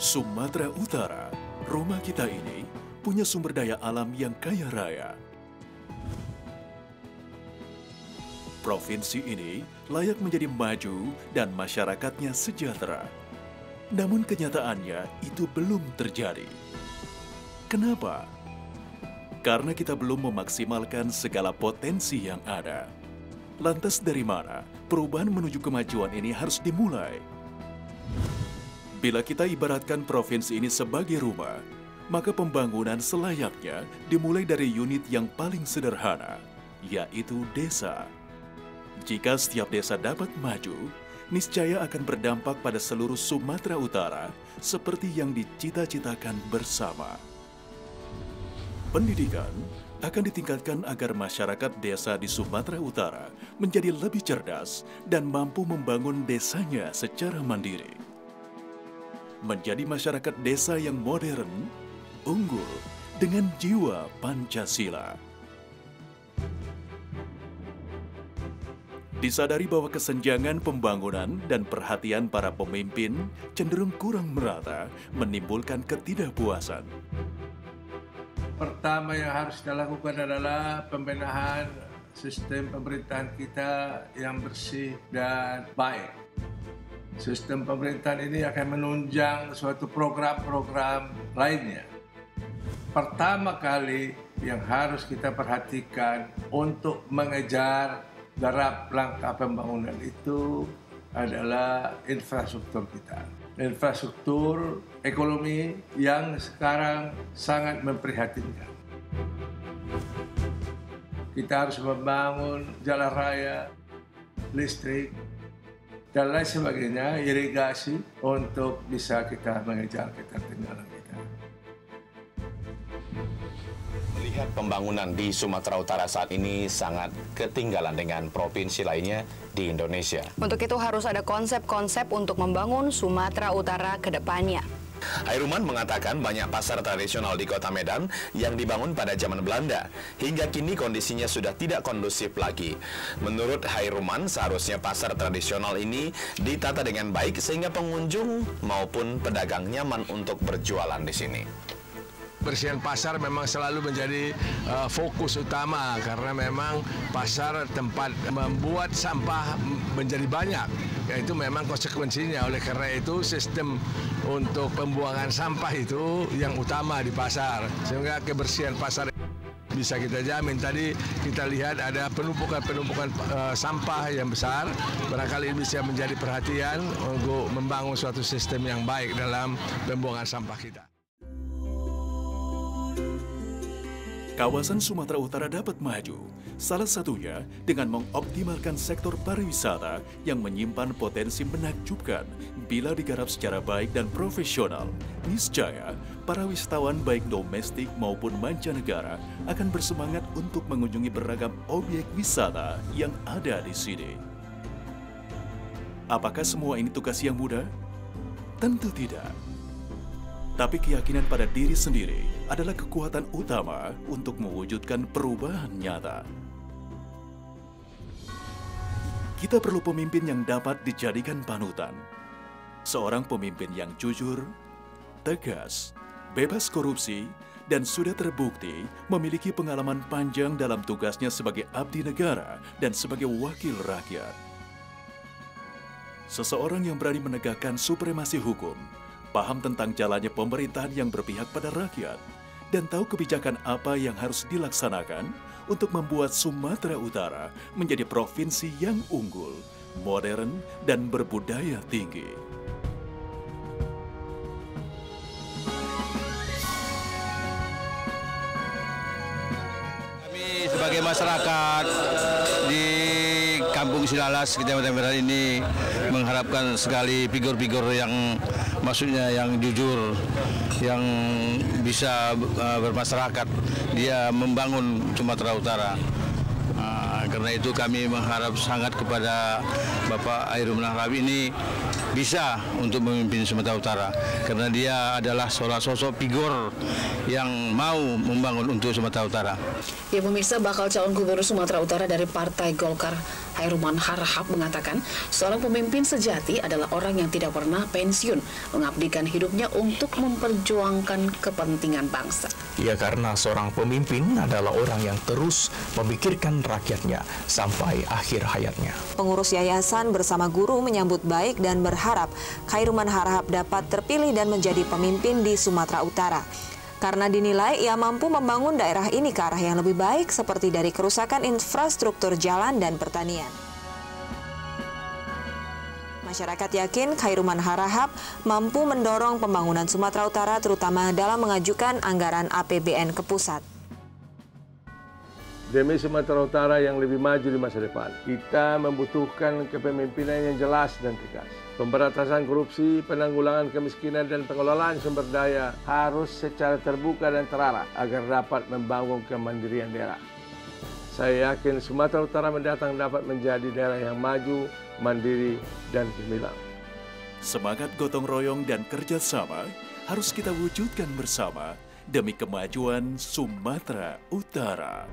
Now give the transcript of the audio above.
Sumatera Utara, rumah kita ini punya sumber daya alam yang kaya raya. Provinsi ini layak menjadi maju dan masyarakatnya sejahtera. Namun kenyataannya itu belum terjadi. Kenapa? Karena kita belum memaksimalkan segala potensi yang ada. Lantas dari mana perubahan menuju kemajuan ini harus dimulai? Bila kita ibaratkan provinsi ini sebagai rumah, maka pembangunan selayaknya dimulai dari unit yang paling sederhana, yaitu desa. Jika setiap desa dapat maju, niscaya akan berdampak pada seluruh Sumatera Utara seperti yang dicita-citakan bersama. Pendidikan akan ditingkatkan agar masyarakat desa di Sumatera Utara menjadi lebih cerdas dan mampu membangun desanya secara mandiri. Menjadi masyarakat desa yang modern, unggul, dengan jiwa Pancasila. Disadari bahwa kesenjangan pembangunan dan perhatian para pemimpin cenderung kurang merata, menimbulkan ketidakpuasan. Pertama yang harus kita lakukan adalah pembenahan sistem pemerintahan kita yang bersih dan baik. Sistem pemerintahan ini akan menunjang suatu program-program lainnya. Pertama kali yang harus kita perhatikan untuk mengejar garap langkah pembangunan itu adalah infrastruktur kita. Infrastruktur ekonomi yang sekarang sangat memprihatinkan. Kita harus membangun jalan raya, listrik, dan lain sebagainya, irigasi untuk bisa kita mengejar ketertinggalan kita. Melihat pembangunan di Sumatera Utara saat ini sangat ketinggalan dengan provinsi lainnya di Indonesia. Untuk itu harus ada konsep-konsep untuk membangun Sumatera Utara ke depannya. Hairunman mengatakan banyak pasar tradisional di Kota Medan yang dibangun pada zaman Belanda. Hingga kini kondisinya sudah tidak kondusif lagi. Menurut Hairunman, seharusnya pasar tradisional ini ditata dengan baik sehingga pengunjung maupun pedagang nyaman untuk berjualan di sini. Bersihan pasar memang selalu menjadi fokus utama karena memang pasar tempat membuat sampah menjadi banyak. Itu memang konsekuensinya. Oleh karena itu sistem untuk pembuangan sampah itu yang utama di pasar. Sehingga kebersihan pasar bisa kita jamin. Tadi kita lihat ada penumpukan sampah yang besar. Barangkali ini bisa menjadi perhatian untuk membangun suatu sistem yang baik dalam pembuangan sampah kita. Kawasan Sumatera Utara dapat maju, salah satunya dengan mengoptimalkan sektor pariwisata yang menyimpan potensi menakjubkan bila digarap secara baik dan profesional. Niscaya, para wisatawan baik domestik maupun mancanegara akan bersemangat untuk mengunjungi beragam objek wisata yang ada di sini. Apakah semua ini tugas yang mudah? Tentu tidak. Tapi keyakinan pada diri sendiri adalah kekuatan utama untuk mewujudkan perubahan nyata. Kita perlu pemimpin yang dapat dijadikan panutan. Seorang pemimpin yang jujur, tegas, bebas korupsi, dan sudah terbukti memiliki pengalaman panjang dalam tugasnya sebagai abdi negara dan sebagai wakil rakyat. Seseorang yang berani menegakkan supremasi hukum, paham tentang jalannya pemerintahan yang berpihak pada rakyat, dan tahu kebijakan apa yang harus dilaksanakan untuk membuat Sumatera Utara menjadi provinsi yang unggul, modern, dan berbudaya tinggi. Kami sebagai masyarakat di Kampung Silalas, Kecamatan Medan ini mengharapkan sekali figur-figur yang maksudnya yang jujur, yang bisa bermasyarakat, dia membangun Sumatera Utara. Karena itu kami mengharap sangat kepada Bapak Hairunman Harahap ini bisa untuk memimpin Sumatera Utara. Karena dia adalah seorang sosok figur yang mau membangun untuk Sumatera Utara. Ya pemirsa, bakal calon gubernur Sumatera Utara dari Partai Golkar, Khairuman Harahap mengatakan, seorang pemimpin sejati adalah orang yang tidak pernah pensiun, mengabdikan hidupnya untuk memperjuangkan kepentingan bangsa. Ya, karena seorang pemimpin adalah orang yang terus memikirkan rakyatnya sampai akhir hayatnya. Pengurus yayasan bersama guru menyambut baik dan berharap Khairuman Harahap dapat terpilih dan menjadi pemimpin di Sumatera Utara. Karena dinilai ia mampu membangun daerah ini ke arah yang lebih baik seperti dari kerusakan infrastruktur jalan dan pertanian. Masyarakat yakin Khairuman Harahap mampu mendorong pembangunan Sumatera Utara terutama dalam mengajukan anggaran APBN ke pusat. Demi Sumatera Utara yang lebih maju di masa depan, kita membutuhkan kepemimpinan yang jelas dan tegas. Pemberantasan korupsi, penanggulangan kemiskinan, dan pengelolaan sumber daya harus secara terbuka dan terarah agar dapat membangun kemandirian daerah. Saya yakin Sumatera Utara mendatang dapat menjadi daerah yang maju, mandiri, dan gemilang. Semangat gotong royong dan kerjasama harus kita wujudkan bersama demi kemajuan Sumatera Utara.